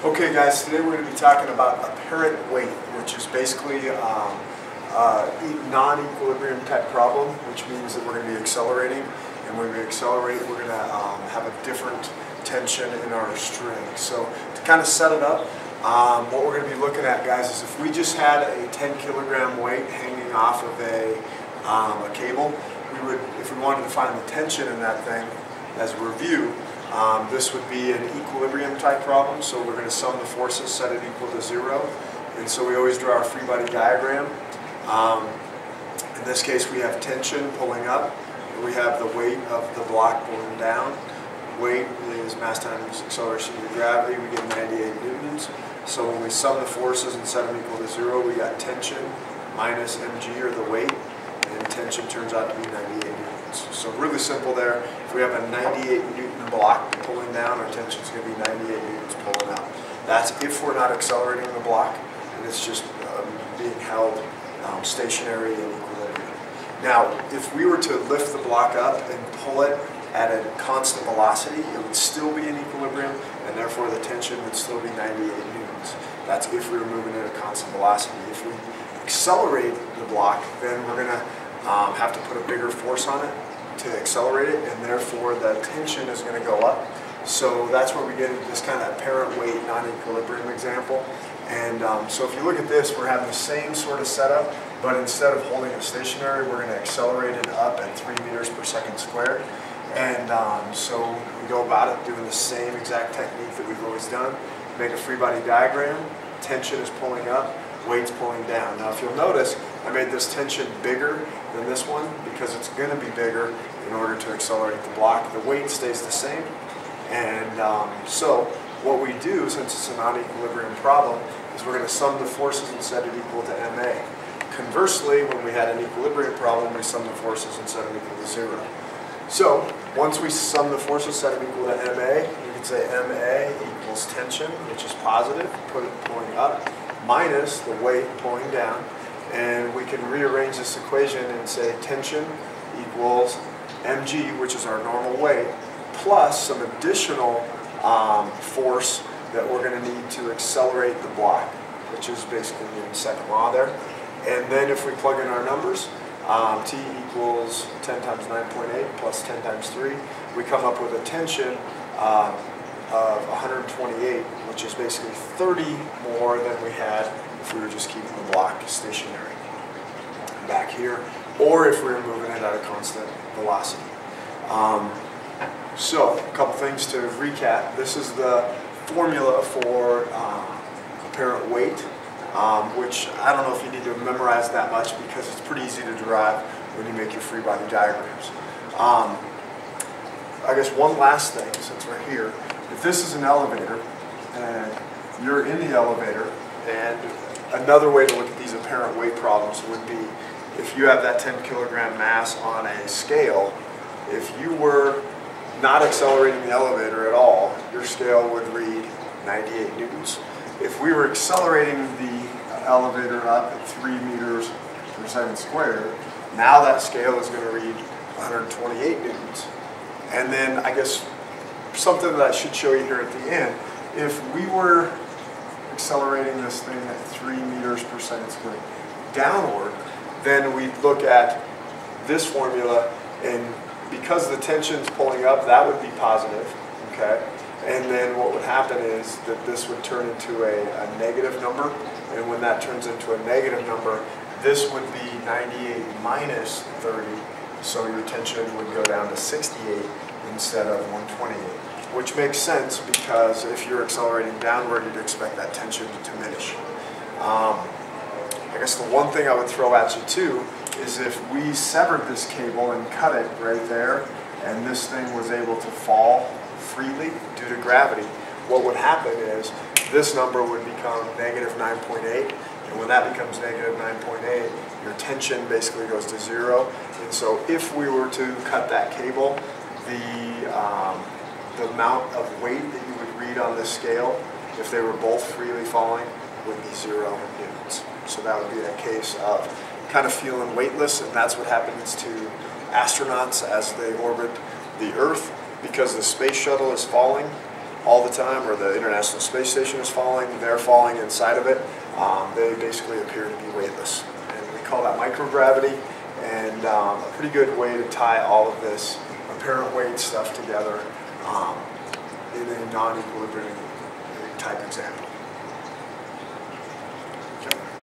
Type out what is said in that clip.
Okay guys, today we're going to be talking about apparent weight, which is basically a non-equilibrium type problem, which means that we're going to be accelerating, and when we accelerate we're going to have a different tension in our string. So to kind of set it up, what we're going to be looking at, guys, is if we just had a 10 kilogram weight hanging off of a cable, we would, if we wanted to find the tension in that thing as a review, this would be an equilibrium type problem, so we're going to sum the forces, set it equal to 0, and so we always draw our free body diagram. In this case we have tension pulling up, and we have the weight of the block pulling down. Weight is mass times acceleration due to gravity, we get 98 newtons. So when we sum the forces and set them equal to 0, we got tension minus mg, or the weight, and tension turns out to be 98 newtons. So really simple there. If we have a 98 newton block pulling down, our tension is going to be 98 newtons pulling up. That's if we're not accelerating the block, and it's just being held stationary in equilibrium. Now, if we were to lift the block up and pull it at a constant velocity, it would still be in equilibrium, and therefore the tension would still be 98 newtons. That's if we were moving at a constant velocity. If we accelerate the block, then we're going to have to put a bigger force on it to accelerate it, and therefore the tension is going to go up. So that's where we get into this kind of apparent weight non-equilibrium example. And so if you look at this, we're having the same sort of setup, but instead of holding it stationary, we're going to accelerate it up at 3 meters per second squared. And so we go about it doing the same exact technique that we've always done. Make a free body diagram, tension is pulling up, weight's pulling down. Now if you'll notice, I made this tension bigger than this one because it's going to be bigger in order to accelerate the block. The weight stays the same, and so what we do, since it's a non-equilibrium problem, is we're going to sum the forces and set it equal to ma. Conversely, when we had an equilibrium problem, we sum the forces and set it equal to 0. So once we sum the forces, set them equal to ma, you can say ma equals tension, which is positive, put it pulling up, minus the weight pulling down, and we can rearrange this equation and say tension equals mg, which is our normal weight, plus some additional force that we're going to need to accelerate the block, which is basically the second law there. And then if we plug in our numbers, T equals 10 times 9.8 plus 10 times 3, we come up with a tension of 128, which is basically 30 more than we had if we were just keeping the block stationary back here, or if we were moving it at a constant velocity. So a couple things to recap. This is the formula for apparent weight, which I don't know if you need to memorize that much because it's pretty easy to derive when you make your free body diagrams. I guess one last thing, since we're here, if this is an elevator and you're in the elevator, and another way to look at these apparent weight problems would be if you have that 10 kilogram mass on a scale, if you were not accelerating the elevator at all, your scale would read 98 newtons. If we were accelerating the elevator up at 3 meters per second squared, now that scale is going to read 128 newtons. And then I guess something that I should show you here at the end, if we were accelerating this thing at 3 meters per second squared downward, then we'd look at this formula, and because the tension's pulling up, that would be positive, okay? And then what would happen is that this would turn into a negative number, and when that turns into a negative number, this would be 98 minus 30, so your tension would go down to 68 instead of 128, which makes sense because if you're accelerating downward, you'd expect that tension to diminish. I guess the one thing I would throw at you too is if we severed this cable and cut it right there, and this thing was able to fall freely due to gravity, what would happen is this number would become negative 9.8, and when that becomes negative 9.8, your tension basically goes to 0. And so if we were to cut that cable, the amount of weight that you would read on this scale, if they were both freely falling, would be 0 newtons. So that would be a case of kind of feeling weightless, and that's what happens to astronauts as they orbit the Earth. Because the space shuttle is falling, all the time, or the International Space Station is falling, they're falling inside of it, they basically appear to be weightless. And we call that microgravity, and a pretty good way to tie all of this apparent weight stuff together in a non-equilibrium type example.